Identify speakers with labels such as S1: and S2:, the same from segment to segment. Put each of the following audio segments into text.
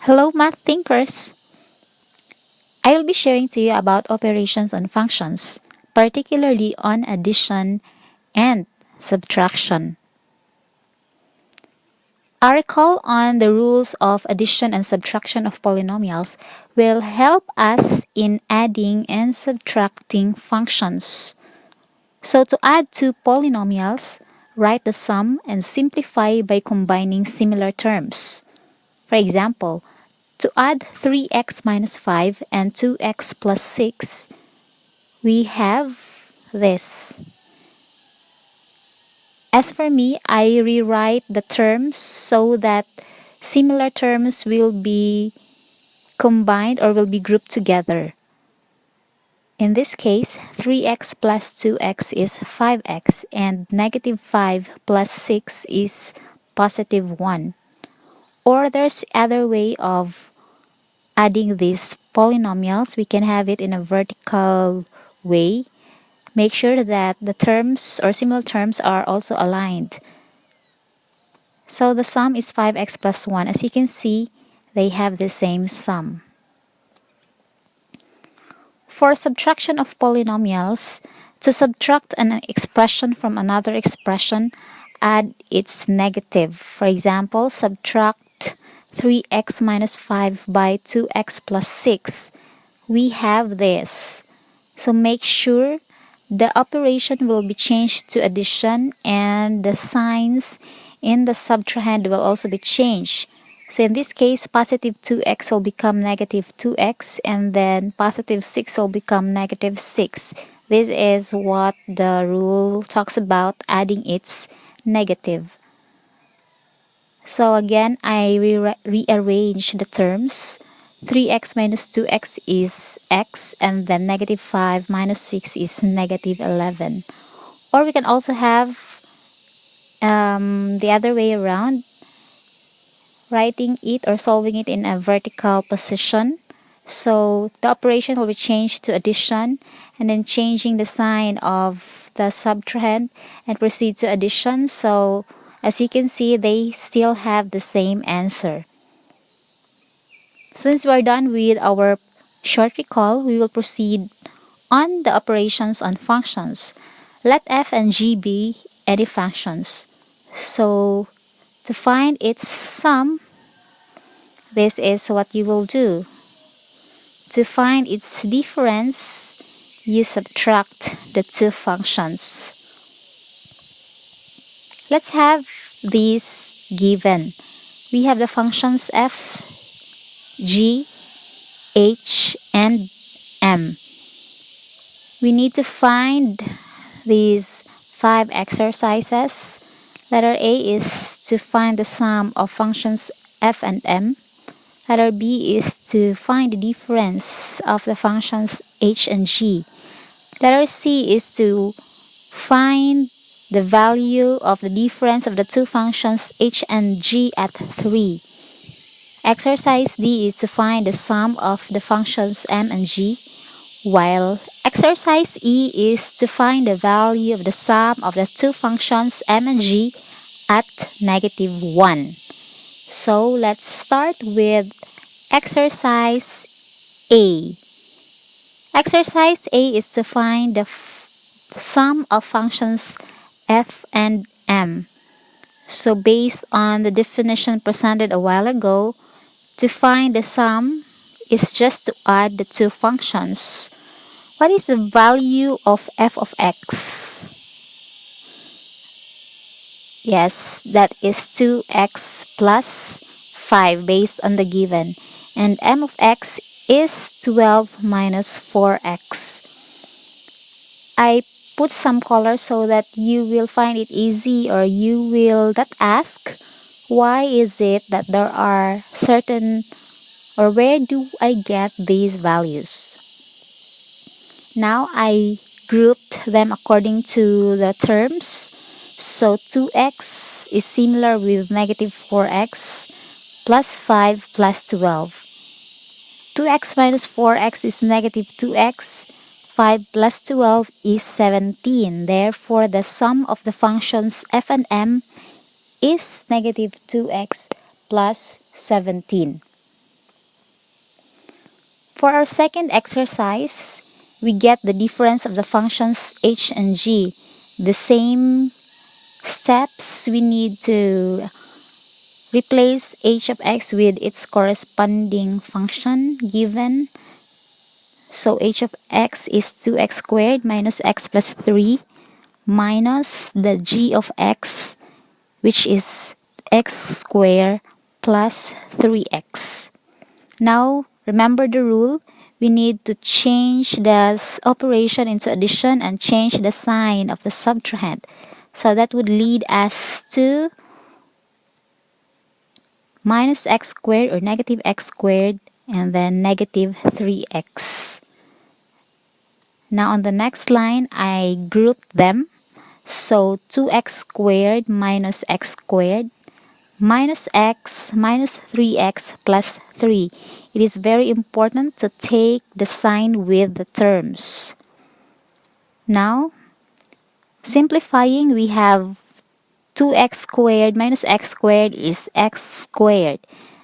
S1: Hello, math thinkers! I will be sharing to you about operations on functions, particularly on addition and subtraction. A recall on the rules of addition and subtraction of polynomials will help us in adding and subtracting functions. So to add two polynomials, write the sum and simplify by combining similar terms. For example, to add 3x minus 5 and 2x plus 6, we have this. As for me, I rewrite the terms so that similar terms will be combined or will be grouped together. In this case, 3x plus 2x is 5x and negative 5 plus 6 is positive 1. Or there's other way of adding these polynomials. We can have it in a vertical way. Make sure that the terms or similar terms are also aligned. So the sum is 5x plus 1. As you can see, they have the same sum. For subtraction of polynomials, to subtract an expression from another expression, add its negative. For example, subtract 3x minus 5 by 2x plus 6. We have this. So make sure the operation will be changed to addition and the signs in the subtrahend will also be changed. So in this case, positive 2x will become negative 2x and then positive 6 will become negative 6. This is what the rule talks about, adding its negative. So again, I rearrange the terms. 3x minus 2x is x, and then negative 5 minus 6 is negative 11. Or we can also have the other way around, writing it or solving it in a vertical position. So the operation will be changed to addition and then changing the sign of the subtrahend and proceed to addition. So as you can see, they still have the same answer. Since we are done with our short recall, we will proceed on the operations on functions. Let f and g be any functions. So to find its sum, this is what you will do. To find its difference, you subtract the two functions. Let's have these given. We have the functions f, g, h, and m. We need to find these 5 exercises. Letter A is to find the sum of functions f and m. Letter B is to find the difference of the functions h and g. Letter C is to find the value of the difference of the two functions h and g at 3. Exercise D is to find the sum of the functions m and g, while exercise E is to find the value of the sum of the two functions m and g at negative 1. So let's start with exercise A. Exercise A is to find the sum of functions f and m. So based on the definition presented a while ago, to find the sum is just to add the two functions. What is the value of f of x? Yes, that is 2x plus 5 based on the given. And m of x is 12 minus 4x. I put some color so that you will find it easy, or you will not ask why is it that there are certain, or where do I get these values. Now I grouped them according to the terms. So 2x is similar with negative 4x plus 5 plus 12. 2x minus 4x is negative 2x. 5 plus 12 is 17. Therefore, the sum of the functions f and m is negative 2x plus 17. For our second exercise, we get the difference of the functions h and g. The same steps, we need to replace h of x with its corresponding function given. So h of x is 2x squared minus x plus 3 minus the g of x, which is x squared plus 3x. Now, remember the rule. We need to change the operation into addition and change the sign of the subtrahend. So that would lead us to minus x squared or negative x squared and then negative 3x. Now on the next line, I grouped them. So 2x squared minus x squared minus x minus 3x plus 3. It is very important to take the sign with the terms. Now, simplifying, we have 2x squared minus x squared is x squared.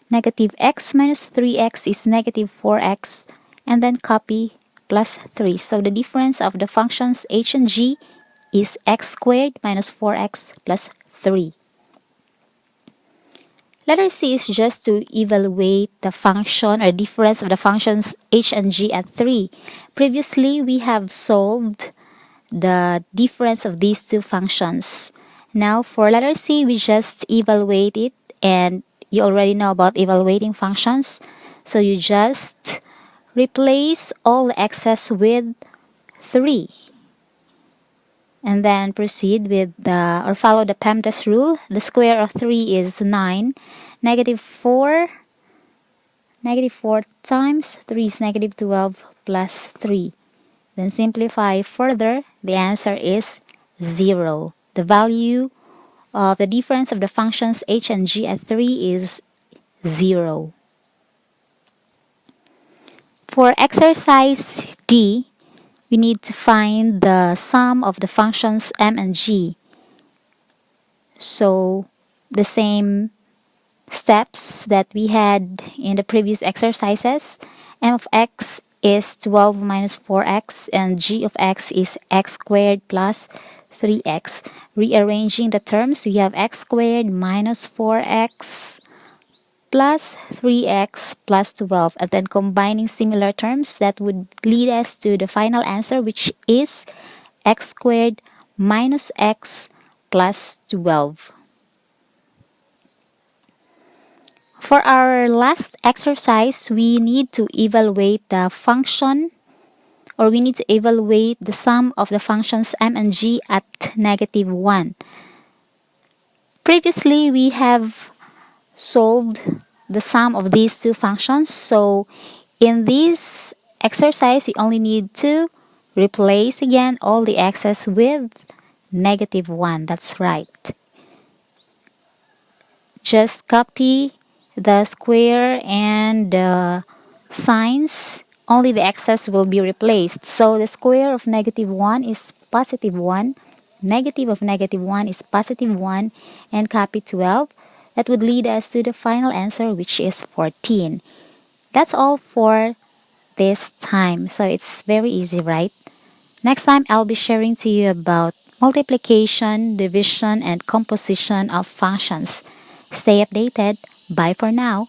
S1: Negative x minus 3x is negative 4x. And then copy plus 3. So the difference of the functions h and g is x squared minus 4x plus 3. Letter C is just to evaluate the function or difference of the functions h and g at 3. Previously, we have solved the difference of these two functions. Now, for letter C, we just evaluate it, and you already know about evaluating functions. So you just replace all the x's with 3. And then proceed with or follow the PEMDAS rule. The square of 3 is 9. Negative 4 times 3 is negative 12 plus 3. Then simplify further. The answer is 0. The value of the difference of the functions h and g at 3 is 0. For exercise D, we need to find the sum of the functions m and g. So the same steps that we had in the previous exercises. M of x is 12 minus 4x and g of x is x squared plus 3x. Rearranging the terms, we have x squared minus 4x plus 3x plus 12, and then combining similar terms, that would lead us to the final answer, which is x squared minus x plus 12. For our last exercise, we need to evaluate the function, or we need to evaluate the sum of the functions m and g at negative 1. Previously, we have solved the sum of these two functions. So in this exercise, we only need to replace again all the x's with negative 1. That's right. Just copy the square and the signs. Only the x's will be replaced. So the square of negative 1 is positive 1. Negative of negative 1 is positive 1. And copy 12. That would lead us to the final answer, which is 14. That's all for this time. So it's very easy, right? Next time, I'll be sharing to you about multiplication, division, and composition of functions. Stay updated. Bye for now.